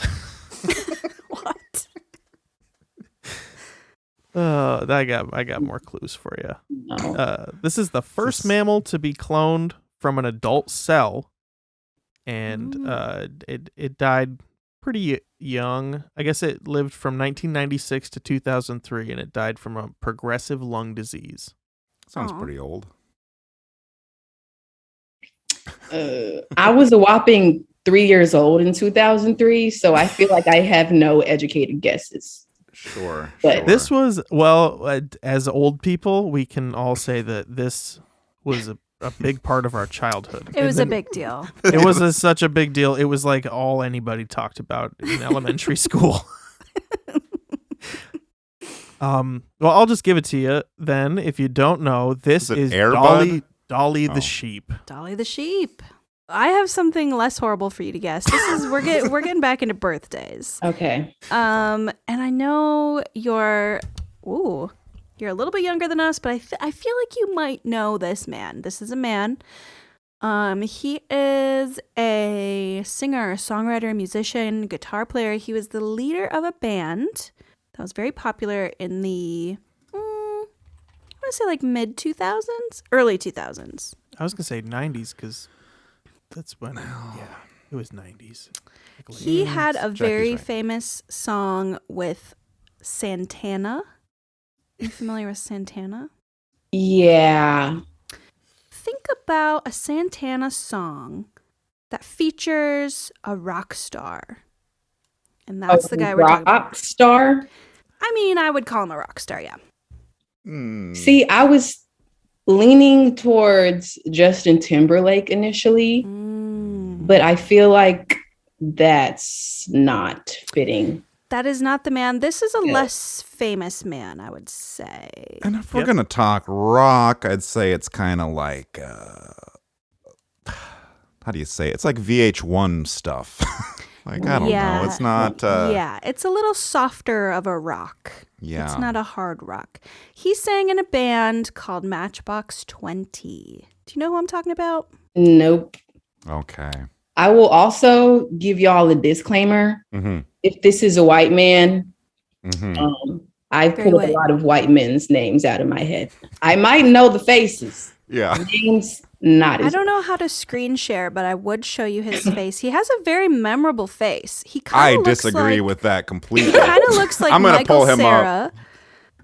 What? I got more clues for you. No. This is the first mammal to be cloned from an adult cell, and it died pretty young. I guess it lived from 1996 to 2003, and it died from a progressive lung disease. Sounds Aw. pretty old. I was a whopping 3 years old in 2003, so I feel like I have no educated guesses. Sure. But sure. This was, well, as old people, we can all say that this was a big part of our childhood. It was a big deal. It was such a big deal. It was like all anybody talked about in elementary school. Well, I'll just give it to you then. If you don't know, this Is it is Air Dolly Bud? the sheep. Dolly the sheep. I have something less horrible for you to guess. This is we're getting back into birthdays. okay. And I know you're a little bit younger than us, but I feel like you might know this man. This is a man. He is a singer, songwriter, musician, guitar player. He was the leader of a band that was very popular in the I want to say like mid 2000s, early 2000s. I was going to say 90s because that's when, it was 90s. Like late He 90s. had a Jackie's very right. famous song with Santana. Are you familiar with Santana? Yeah. Think about a Santana song that features a rock star. And that's the guy we're talking about. Rock star. I mean, I would call him a rock star, yeah. Hmm. See, I was leaning towards Justin Timberlake initially, but I feel like that's not fitting. That is not the man. This is a Yeah. less famous man, I would say. And if we're gonna talk rock, I'd say it's kind of like how do you say it? It's like VH1 stuff. Like I don't know. It's not. Yeah, it's a little softer of a rock. Yeah. It's not a hard rock. He sang in a band called Matchbox 20. Do you know who I'm talking about? Nope. Okay. I will also give y'all a disclaimer. Mm-hmm. If this is a white man, Mm-hmm. I've Very pulled a white. lot of white men's names out of my head. I might know the faces. Yeah. Names, not I as don't know how to screen share, but I would show you his face. He has a very memorable face. He kind I of looks disagree like, with that completely. He kind of looks like I'm gonna Michael pull him up. Cera.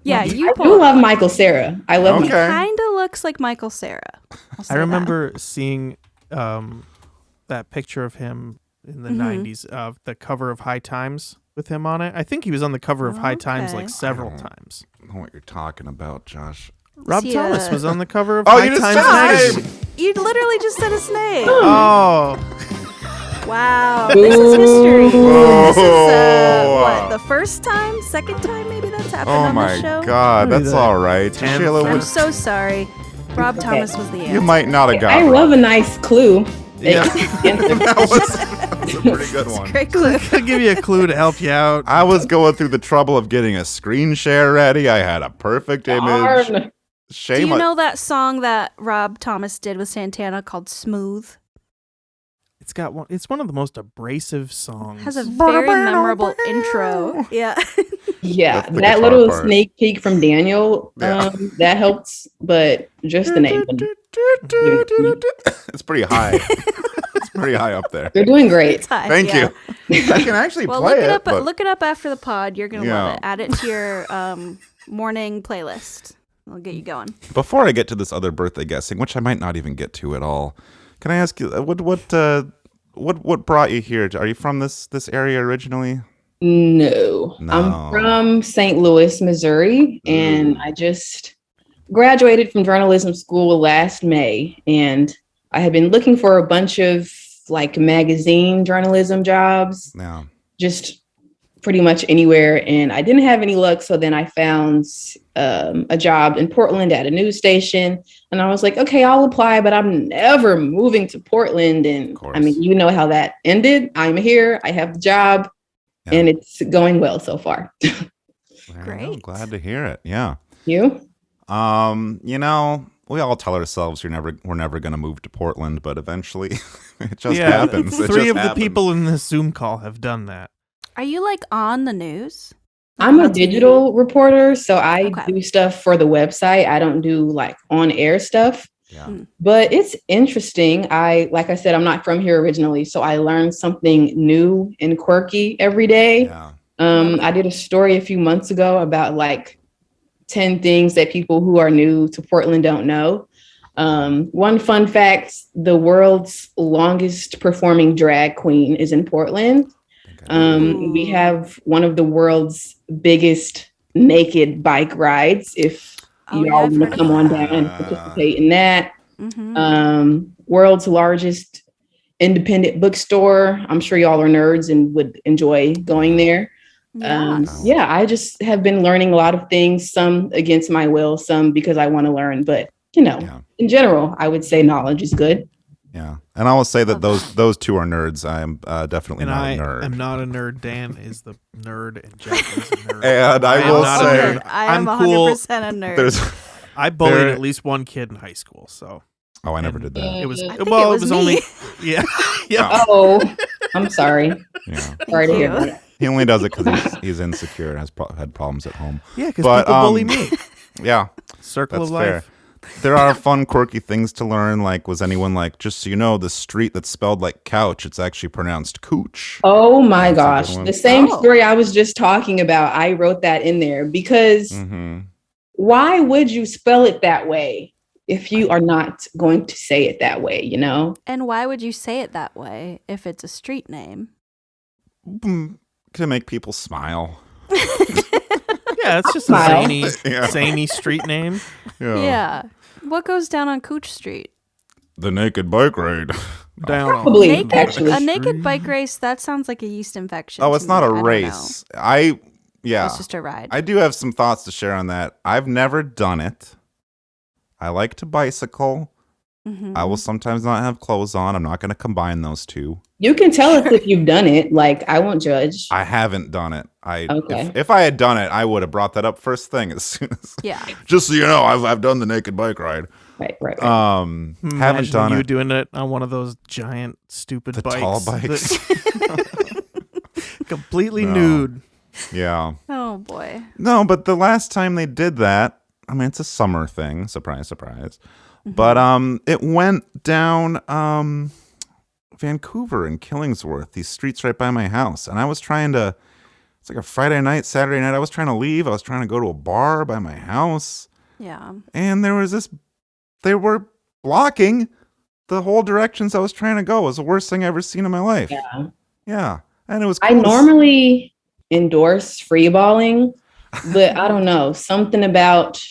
Yeah, you I pull do him love up. Michael Cera. I love Okay. Kind of looks like Michael Cera. I'll say I that. remember seeing that picture of him in the 90s of the cover of High Times with him on it. I think he was on the cover of High Times Okay. like several I don't- times. I don't know what you're talking about, Josh. Rob he, Thomas was on the cover of Oh, High you just Times said his magazine. You literally just said his name. Oh, Wow, this is history. This is Oh. what, the first time, second time maybe that's happened Oh on my the show? God, Maybe that's the all right. 10th. Jashayla, I'm would- so sorry. Rob Thomas was the answer. you might not have got I it. love a nice clue. Yeah. That's a pretty good one. Great clue. I'll give you a clue to help you out. I was going through the trouble of getting a screen share ready. I had a perfect image. Darn. Do Shame. you know that song that Rob Thomas did with Santana called Smooth? It's one of the most abrasive songs. Has a very memorable intro. Yeah. Yeah, That's the that guitar little part. sneak peek from Daniel, Yeah. That helps, but just the name. It's pretty high. It's pretty high up there. They're doing great. Thank you. I can actually Well, play look it up. but Look it up after the pod. You're gonna Yeah. love it. Add it to your morning playlist. I'll get you going. before I get to this other birthday guessing, which I might not even get to at all, can I ask you what brought you here? Are you from this area originally? No. No. I'm from St. Louis, Missouri, and I just graduated from journalism school last May, and I had been looking for a bunch of like magazine journalism jobs, No. just pretty much anywhere, and I didn't have any luck. So then I found a job in Portland at a news station, and I was like, okay, I'll apply, but I'm never moving to Portland. And course. I mean, you know how that ended. I'm here, I have the job, Yeah. and it's going well so far. There you go. Great. Glad to hear it. Yeah. You? You know, we all tell ourselves we're never going to move to Portland, but eventually it just happens. It Three just of happens. the people in this Zoom call have done that. Are you like on the news? I'm a On TV? digital reporter, so I Okay. do stuff for the website. I don't do like on air stuff. Yeah. But it's interesting. Like I said, I'm not from here originally, so I learn something new and quirky every day. Yeah. I did a story a few months ago about like 10 things that people who are new to Portland don't know. One fun fact, the world's longest performing drag queen is in Portland. We have one of the world's biggest naked bike rides. If y'all want to come on down and participate in that. World's largest independent bookstore. I'm sure y'all are nerds and would enjoy going there. I just have been learning a lot of things, some against my will, some because I want to learn. But, in general, I would say knowledge is good. Yeah. And I will say that those two are nerds. I am definitely And not I a nerd. am not a nerd. Dan is the nerd, and Jack is a nerd. And I am will not say- a nerd. I am I'm cool. 100% a nerd. There's I bullied There- at least one kid in high school, so Oh, I never did that. it was I think well. it It was was only me. yeah. Yeah. Oh, I'm sorry. Yeah. Sorry to hear you. that. He only does it because he's insecure and has had problems at home. Yeah, because But, people bully me. Yeah. Circle That's of fair. life. There are fun, quirky things to learn. Like, was anyone like, just so you know, the street that's spelled like couch, it's actually pronounced cooch. Oh my That's a gosh. good one. The same Oh. story I was just talking about. I wrote that in there because Mm-hmm. why would you spell it that way if you are not going to say it that way, And why would you say it that way if it's a street name? To make people smile. Yeah, it's just a Smile. zany street name. Yeah. What goes down on Cooch Street? The naked bike ride. Down on Probably, Naked, actually. a naked bike race, that sounds like a yeast infection. Oh, to it's not me. a I don't race. know. It's just a ride. I do have some thoughts to share on that. I've never done it. I like to bicycle. I will sometimes not have clothes on. I'm not going to combine those two. You can tell us if you've done it. Like, I won't judge. I haven't done it. Okay. If I had done it, I would have brought that up first thing as soon as. Yeah. Just so you know, I've done the naked bike ride. Right. Haven't Imagine done you it. doing it on one of those giant, stupid The bikes. tall bikes. that- completely No. nude. Yeah. Oh, boy. No, but the last time they did that, I mean, it's a summer thing. Surprise, surprise. But it went down Vancouver and Killingsworth, these streets right by my house. And I was trying to, it's like a Friday night, Saturday night. I was trying to leave. I was trying to go to a bar by my house. Yeah. And there was they were blocking the whole directions I was trying to go. It was the worst thing I've ever seen in my life. Yeah. Yeah. And it was I cool. normally endorse freeballing, but I don't know. Something about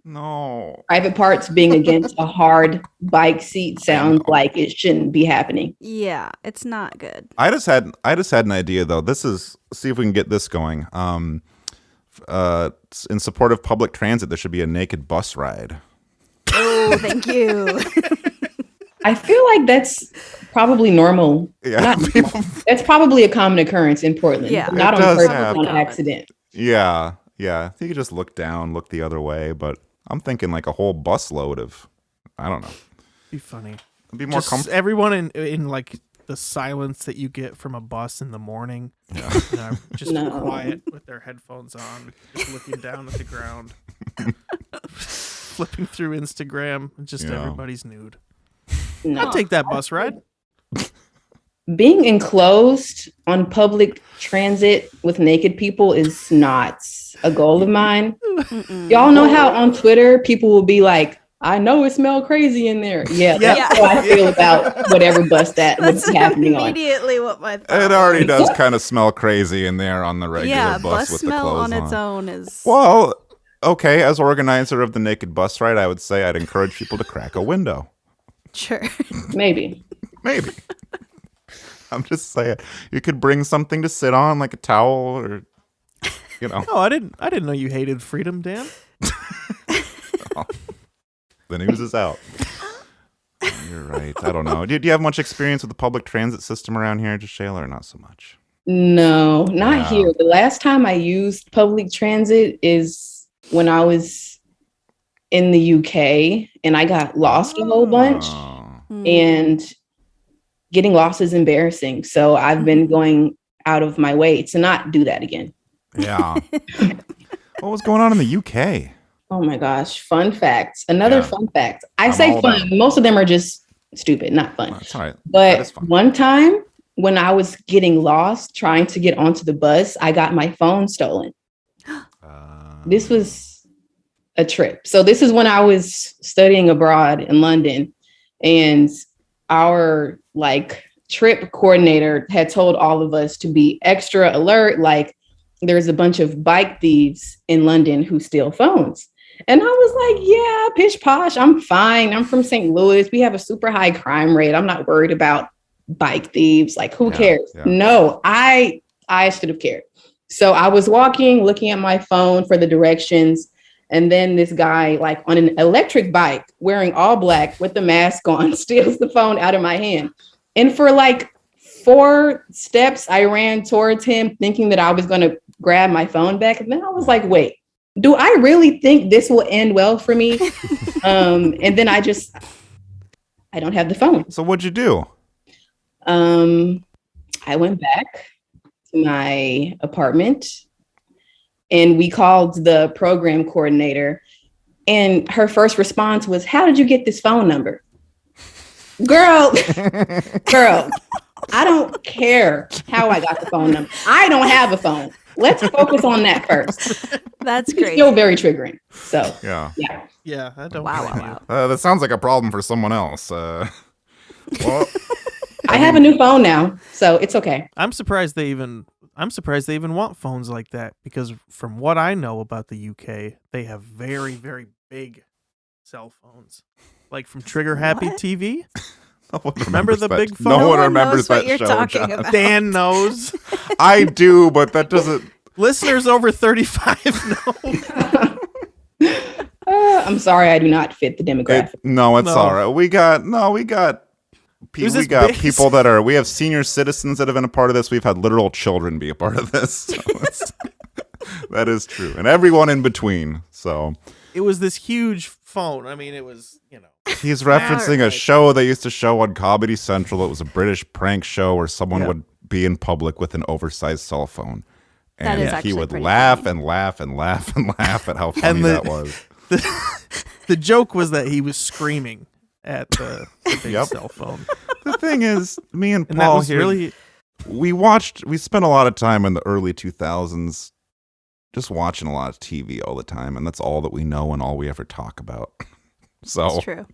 No. private parts being against a hard bike seat sounds like it shouldn't be happening. Yeah. It's not good. I just had an idea though. See if we can get this going. In support of public transit, there should be a naked bus ride. Oh, thank you. I feel like that's probably normal. Yeah, Not normal. That's probably a common occurrence in Portland. Yeah. Not It on does purpose, happen. on accident. yeah. You could just look down, look the other way. But I'm thinking like a whole bus load of, I don't know. Be funny. It'd be more Just comfortable. everyone in like the silence that you get from a bus in the morning. Just No. quiet with their headphones on, just looking down at the ground, flipping through Instagram. Just Yeah. everybody's nude. No. I'll take that bus ride. Being enclosed on public transit with naked people is not a goal of mine. Y'all know how on Twitter people will be like, I know it smells crazy in there. Yeah, Yeah. that's how I feel about whatever bus that would That's be happening on. immediately what my thought It already was. does kind of smell crazy in there on the regular Yeah, bus bus with the smell clothes on its own is. Well, okay, as organizer of the naked bus ride, I would say I'd encourage people to crack a window. Sure. Maybe. Maybe. I'm just saying. You could bring something to sit on, like a towel or, you know. Oh, I didn't know you hated freedom, Dan. The news is out. You're right. I don't know. Do you have much experience with the public transit system around here, Jashayla, or not so much? No, not Yeah. here. The last time I used public transit is when I was in the UK and I got lost a whole bunch. And getting lost is embarrassing. So I've been going out of my way to not do that again. Yeah. What was going on in the UK? Oh my gosh. Fun facts. Another fun fact. I'm say fun. Down. Most of them are just stupid, not fun. That's all right. But one time when I was getting lost trying to get onto the bus, I got my phone stolen. This was a trip. So this is when I was studying abroad in London, and our trip coordinator had told all of us to be extra alert. Like there's a bunch of bike thieves in London who steal phones. And I was like, yeah, pish posh. I'm fine. I'm from St. Louis. We have a super high crime rate. I'm not worried about bike thieves. Like, who cares? Yeah. No, I should have cared. So I was walking, looking at my phone for the directions. And then this guy, like on an electric bike, wearing all black with the mask on, steals the phone out of my hand. And for like 4 steps, I ran towards him thinking that I was going to grab my phone back. And then I was like, wait, do I really think this will end well for me? And then I don't have the phone. So what'd you do? I went back to my apartment and we called the program coordinator, and her first response was, how did you get this phone number? Girl, I don't care how I got the phone number. I don't have a phone. Let's focus on that first. That's great. It's still very triggering. So yeah. I don't. Wow. That sounds like a problem for someone else. Well, I have a new phone now, so it's okay. I'm surprised they even want phones like that, because from what I know about the UK, they have very, very big cell phones, like from Trigger Happy TV. Remember the big phone? No one remembers that you're show. Talking about. Dan knows. I do, but that doesn't. Listeners over 35 know. I'm sorry, I do not fit the demographic. It's all right. We got people that are. We have senior citizens that have been a part of this. We've had literal children be a part of this. So that is true, and everyone in between. So it was this huge phone. I mean, it was, He's referencing a show they used to show on Comedy Central. It was a British prank show where someone would be in public with an oversized cell phone. And he would laugh and laugh and laugh and laugh at how funny that was. The joke was that he was screaming at the big cell phone. The thing is, me and Paul here, we spent a lot of time in the early 2000s just watching a lot of TV all the time, and that's all that we know and all we ever talk about. So, that's true.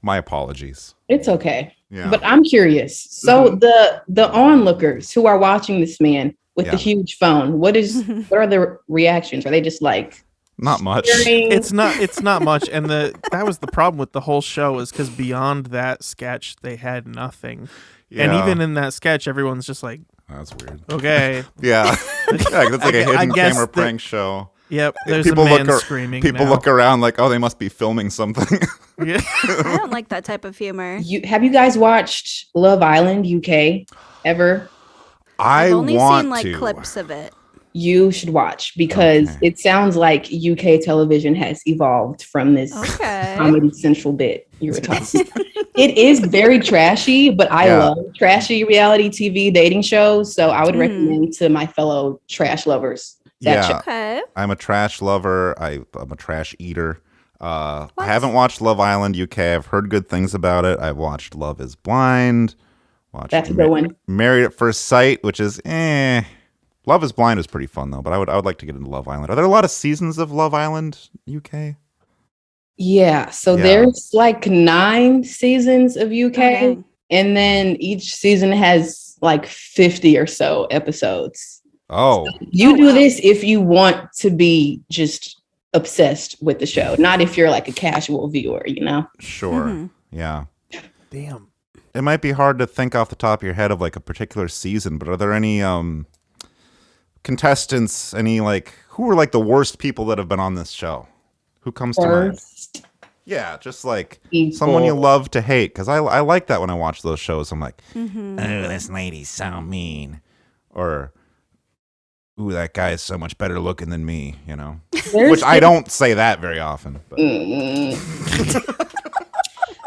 My apologies. It's okay. Yeah. But I'm curious. So the onlookers who are watching this man with the huge phone, what are the reactions? Are they just like, not much? It's not much. And that was the problem with the whole show, is because beyond that sketch, they had nothing. Yeah. And even in that sketch, everyone's just like, that's weird. Okay. Yeah. That's like a hidden camera prank show. Yep, there's a man screaming. People look around like, oh, they must be filming something. Yeah. I don't like that type of humor. Have you guys watched Love Island UK ever? I've only seen clips of it. You should watch, because it sounds like UK television has evolved from this Comedy Central bit you were talking about. It is very trashy, but I love trashy reality TV dating shows. So I would recommend to my fellow trash lovers. Okay. I'm a trash lover. I'm a trash eater. I haven't watched Love Island UK. I've heard good things about it. I've watched Love is Blind. That's a good one. Married at First Sight, which is Love is Blind is pretty fun though, but I would like to get into Love Island. Are there a lot of seasons of Love Island UK? Yeah, so there's like 9 seasons of UK, and then each season has like 50 or so episodes. Oh, so you do this if you want to be just obsessed with the show, not if you're like a casual viewer, Sure. Mm-hmm. Yeah. Damn. It might be hard to think off the top of your head of like a particular season, but are there any contestants, who are like the worst people that have been on this show? Who comes to mind? Yeah, just like someone you love to hate, because I like that when I watch those shows. I'm like, oh, this lady's so mean. Or, ooh, that guy is so much better looking than me, Which I don't say that very often. But.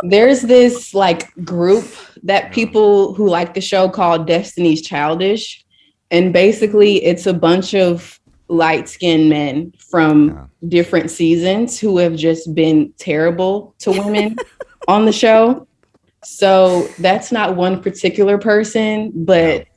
There's this like group that people who like the show called Destiny's Childish. And basically it's a bunch of light-skinned men from different seasons who have just been terrible to women on the show. So that's not one particular person, but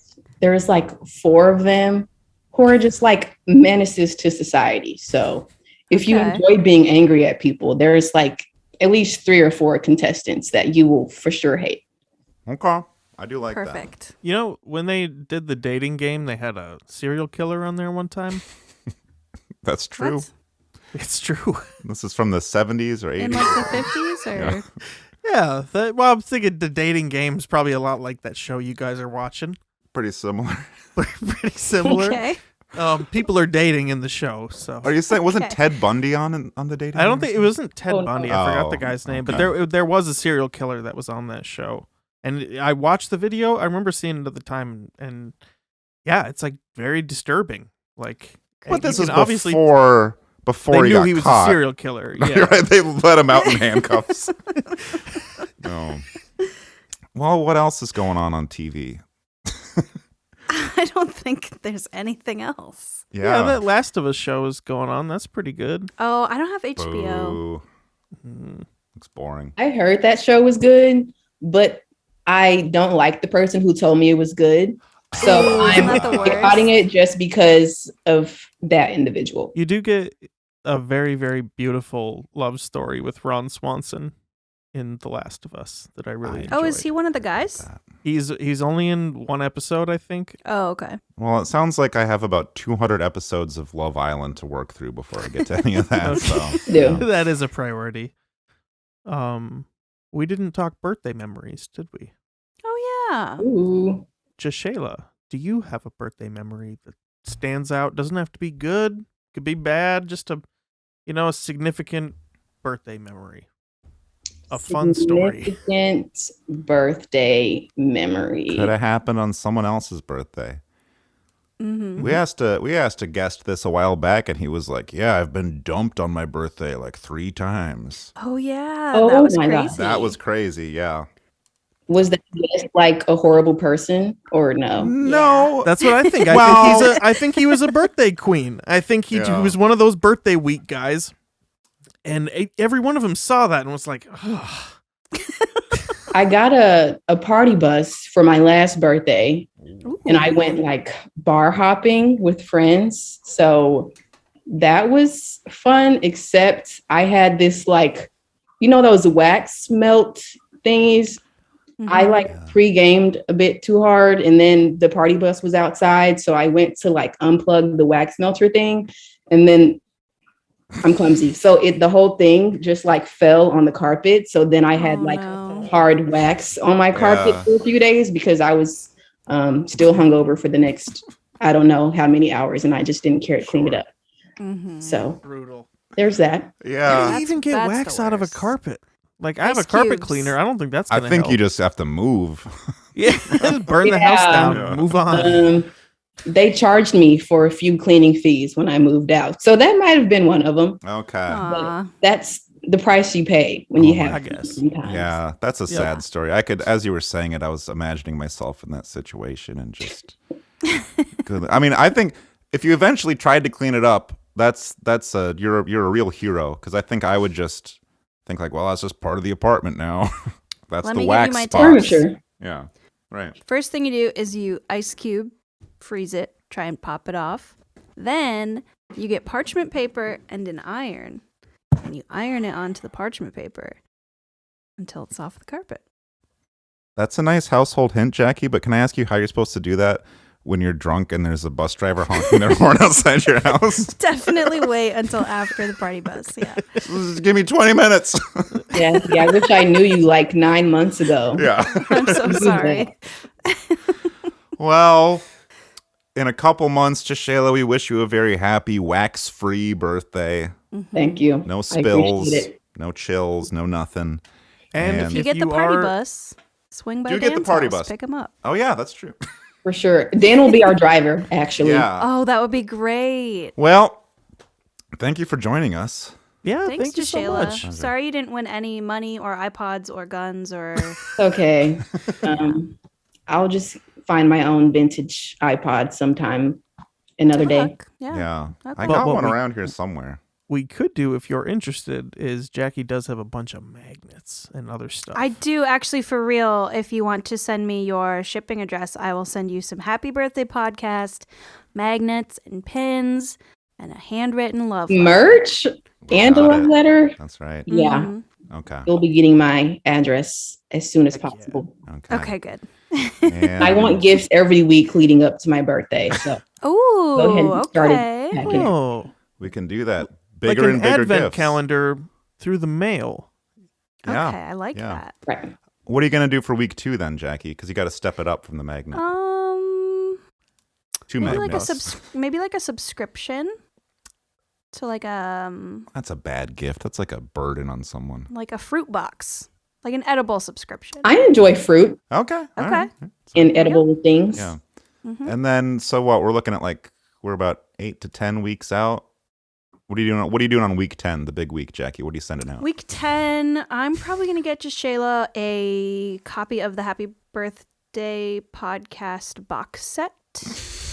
there's like 4 of them who are just like menaces to society. So if you enjoy being angry at people, there's like at least 3 or 4 contestants that you will for sure hate. Okay. I do like that. Perfect. You know, when they did the dating game, they had a serial killer on there one time. That's true. What? It's true. This is from the 70s or 80s. In like the 50s or Yeah. Well, I'm thinking the dating game is probably a lot like that show you guys are watching. Pretty similar. Pretty similar. Okay. People are dating in the show. So Are you saying wasn't Ted Bundy on the dating? I don't game? think it wasn't Ted Oh, no. Bundy. I forgot the Oh, guy's name, okay. but there was a serial killer that was on that show, and I watched the video. I remember seeing it at the time, and yeah, it's like very disturbing. Like, But this you is can obviously before they he knew got he was caught. a serial killer. Yeah. Right? They let him out in handcuffs. No. Well, what else is going on TV? I don't think there's anything else. Yeah, that Last of Us show is going on. That's pretty good. Oh, I don't have HBO. Boo. Looks boring. I heard that show was good, but I don't like the person who told me it was good. So I'm Isn't that the worst? boycotting it just because of that individual. You do get a very, very beautiful love story with Ron Swanson in The Last of Us that I really enjoyed. Oh, is he one of the guys? He's only in 1 episode, I think. Oh, okay. Well, it sounds like I have about 200 episodes of Love Island to work through before I get to any of that. So Yeah. That is a priority. We didn't talk birthday memories, did we? Oh, yeah. Ooh. Jashayla, do you have a birthday memory that stands out? Doesn't have to be good, could be bad, just a significant birthday memory. A fun story. Significant birthday memory. could have happened on someone else's birthday. Mm-hmm. We asked a guest this a while back, and he was like, "Yeah, I've been dumped on my birthday like 3 times." Oh, yeah. Oh that was my God. crazy. That was crazy. Yeah. Was that just like a horrible person or no? No. That's what I think. Well- I think he was a birthday queen. I think he Yeah. was one of those birthday week guys. And every one of them saw that and was like, ugh. I got a party bus for my last birthday, Ooh. and I went like bar hopping with friends. So that was fun, except I had this like, those wax melt thingies. Mhm. I like pre-gamed a bit too hard, and then the party bus was outside. So I went to like unplug the wax melter thing, and then I'm clumsy. So the whole thing just like fell on the carpet. So then I had hard wax on my carpet for a few days because I was still hungover for the next, I don't know how many hours, and I just didn't care to clean it up. Mhm. So Brutal. there's that. Yeah. How do you even get that's wax the out of a worst. carpet? Like, I have a Ice carpet cubes. cleaner. I don't think that's I going to think help. you just have to move. Yeah, just burn the house down and move on. They charged me for a few cleaning fees when I moved out. So that might have been one of them. Okay. Aw. That's the price you pay when you I have guess. sometimes. Yeah, that's a sad story. I could, as you were saying it, I was imagining myself in that situation and just. Good. I mean, I think if you eventually tried to clean it up, you're a real hero, because I think I would just think like, well, that's just part of the apartment now. That's Let the me give you wax my spots. Furniture. Yeah, right. First thing you do is you ice cube, freeze it, try and pop it off. Then you get parchment paper and an iron, and you iron it onto the parchment paper until it's off the carpet. That's a nice household hint, Jackie. But can I ask you how you're supposed to do that when you're drunk and there's a bus driver honking their horn outside your house? Definitely wait until after the party bus. Yeah. Just give me 20 minutes. Yeah, I wish I knew you like 9 months ago. Yeah. I'm so sorry. Well, in a couple months, Jashayla, we wish you a very happy, wax-free birthday. Thank you. No I spills, appreciate it. no chills, no nothing. And And- If you get the party bus, swing by You get the Dan's party house, bus. pick him up. Oh, yeah, that's true. For sure. Dan will be our driver, actually. Yeah. Oh, that would be great. Well, Thank you for joining us. Yeah, Thanks, thank you so Jashayla. much. Sorry you didn't win any money or iPods or guns or. Okay. I'll just find my own vintage iPod sometime another Good day. luck. Yeah. I Okay. got But one we- around here somewhere. We could do, if you're interested, is Jackie does have a bunch of magnets and other stuff. I do actually, for real. If you want to send me your shipping address, I will send you some Happy Birthday podcast magnets and pins and a handwritten love letter. Merch and a Got love it. letter. That's right. Yeah. Mhm. Okay. You'll be getting my address as soon as possible. Okay, good. And I want gifts every week leading up to my birthday. So Ooh, go ahead and start okay. it. packing it. Oh, we can do that. like Bigger an and bigger advent gifts. calendar through the mail. Yeah. Okay, I like Yeah. that. Right. What are you going to do for week 2 then, Jackie? Because you got to step it up from the magnet. 2 maybe magnets. maybe like a subscription to like That's a bad gift. That's like a burden on someone. like a fruit box, like an edible subscription. I enjoy fruit Okay. all Okay. right. and edible things. Yeah. Mhm. And then, so what? We're looking at we're about 8 to 10 weeks out. What are you doing? What are you doing on week 10, the big week, Jackie? What are you sending out? Week 10, I'm probably going to get Jashayla a copy of the Happy Birthday podcast box set.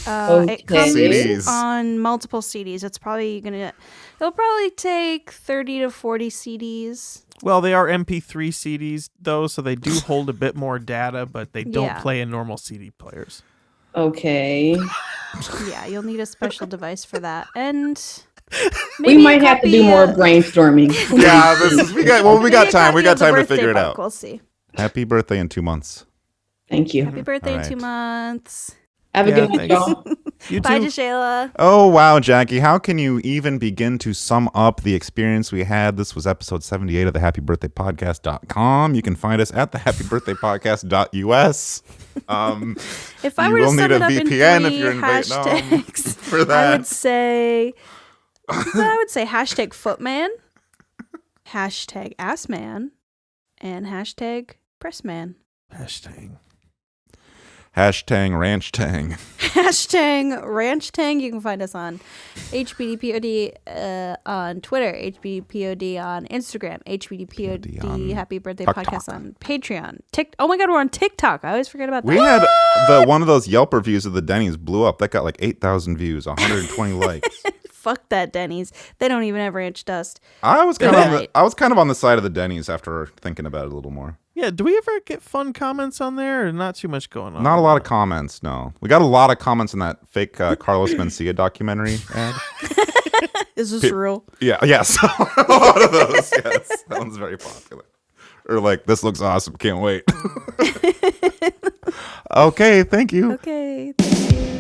It comes CDs. on multiple CDs. It'll probably take 30 to 40 CDs. Well, they are MP3 CDs, though, so they do hold a bit more data, but they don't Yeah. play in normal CD players. Okay. Yeah, you'll need a special device for that. And We maybe a might have to do copy, more brainstorming. Yeah, we got maybe a time. We copy got of the time to birthday figure it book. out. We'll see. Happy birthday in 2 months. Thank you. Happy birthday in All 2 right. months. Have a Yeah, good night, thanks. y'all. You Bye, too. Jashayla. Oh, wow, Jackie. How can you even begin to sum up the experience we had? This was episode 78 of the happybirthdaypodcast.com. You can find us at the happybirthdaypodcast.us. If I You were to will sum need it a up in VPN if 3 you're in Vietnam hashtags, for I that. would say hashtag footman, hashtag assman, and hashtag pressman. Hashtag ranch tang. Hashtag ranch tang. You can find us on HBDPOD on Twitter, HBDPOD on Instagram, HBDPOD on Happy Birthday TikTok. Podcast on Patreon. Oh my God, we're on TikTok. I always forget about that. We had one of those Yelp reviews of the Denny's blew up. That got like 8,000 views, 120 likes. Fuck that Denny's. They don't even have ranch dust. I was kind Right. of on the side of the Denny's after thinking about it a little more. Yeah, do we ever get fun comments on there, or not too much going on? Not a lot of comments, no. We got a lot of comments in that fake Carlos Mencia documentary ad. Is this real? Yeah, yes. A lot of those, yes. That one's very popular. Or like, this looks awesome, can't wait. Okay, thank you. Okay. Thank you.